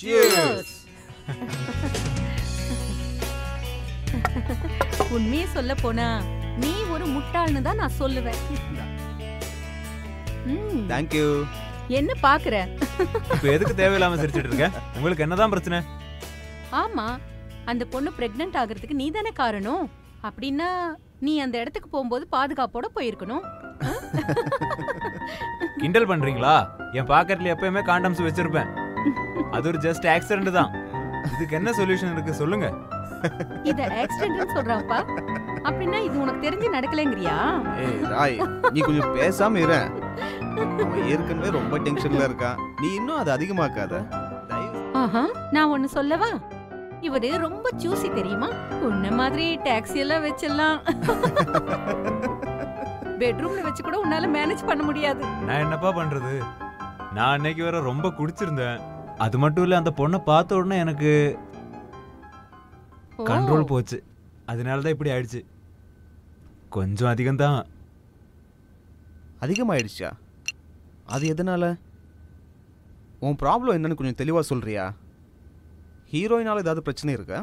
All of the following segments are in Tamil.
சியர்ஸ். உண்மையை சொல்ல போனா நீ ஒரு முட்டாள்னு தான் நான் சொல்லுவேன். Thank you. என்ன பாக்குற? இப்போ எதுக்கு தேவையில்லாம சிரிச்சிட்டு இருக்க? உங்களுக்கு என்னதான் பிரச்சனை? ஆமா, அந்த பொண்ணு பிரெக்னன்ட் ஆகிறதுக்கு நீ தானே காரணம். அப்படின்னா நீ அந்த இடத்துக்கு போகும்போது பாதுகாப்போட போயிருக்கணும். கிண்டல் பண்றீங்களா? என் பாக்கெட்ல எப்பயுமே காண்டம்ஸ் வச்சிருப்பேன். அது ஒரு ஜஸ்ட் ஆக்சிடென்ட் தான். இதுக்கு என்ன சொல்யூஷன் இருக்கு சொல்லுங்க. இத ஆக்சிடென்ட்னு சொல்றாப்பா. அப்படின்னா இது உனக்கு தெரிஞ்சு நடக்கலங்கறியா? ஏய் ராய், நீ கொஞ்சம் பேசாம இரு. அவன் ஏற்கனவே ரொம்ப டென்ஷன்ல இருக்கான். நீ இன்னும் அதை அதிகமாக்காத. ஆஹா, நான் ஒன்னு சொல்லவா? இவரு ரொம்ப சூசி தெரியுமா? உன்ன மாதிரி டாக்ஸி எல்லாம் வச்செல்லாம் பெட்ரூம்ல வச்சு கூட உன்னால மேனேஜ் பண்ண முடியாது. நான் என்னப்பா பண்றது? நான் அன்னைக்கு வேற ரொம்ப குடிச்சிருந்தேன். அது மட்டும் இல்ல, அந்த பொண்ணை பார்த்த உடனே எனக்கு கண்ட்ரோல் போச்சு. அதனாலதான் இப்படி ஆயிடுச்சு. கொஞ்சம் அதிகம்தான். அதிகமாயிடுச்சா? அது எதனால? உன் ப்ராப்ளம் என்னன்னு கொஞ்சம் தெளிவா சொல்றியா? ஹீரோயினால ஏதாவது பிரச்சனை இருக்கா?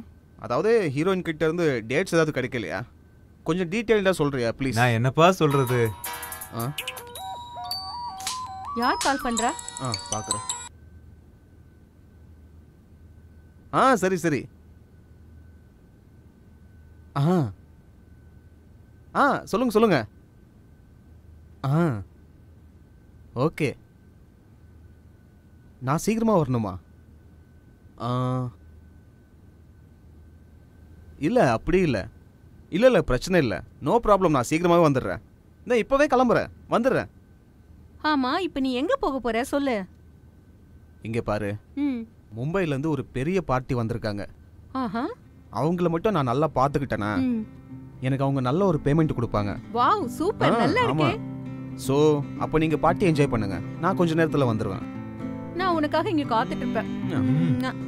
அதாவது ஹீரோயின் கிட்ட இருந்து டேட்ஸ் ஏதாவது கிடைக்கலையா? கொஞ்சம் டீடைல்டா சொல்றியா ப்ளீஸ்? நான் என்னப்பா சொல்றது? யார் கால் பண்றா? பாக்குறேன். சரி சரி. சொல்லுங்க சொல்லுங்க. ஓகே. நான் சீக்கிரமா வரணுமா? இல்ல அப்படி இல்ல. இல்ல பிரச்சனை இல்ல. No problem. நான் சீக்கிரமாவே வந்துடுறேன். நான் இப்பவே கிளம்புறேன். வந்துடுறேன். ஆமா, இப்ப நீ எங்க போக போற சொல்லு. இங்க பாரு, மும்பைல இருந்து ஒரு பெரிய பார்ட்டி வந்திருக்காங்க. அவங்கள மட்டும் நான் நல்லா பாத்துக்கிட்டேனா எனக்கு அவங்க நல்ல ஒரு பேமெண்ட் கொடுப்பாங்க. வாவ், சூப்பர், நல்லா இருக்கே. சோ அப்ப நீங்க பார்ட்டி என்ஜாய் பண்ணுங்க. நான் கொஞ்ச நேரத்துல வந்துருவேன். நான் உனக்காக இங்க காத்துட்டு இருப்பேன்.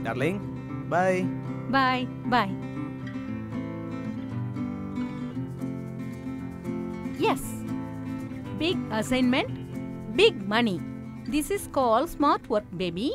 Darling, bye bye bye. Yes, big assignment, big money. This is called smart work, baby.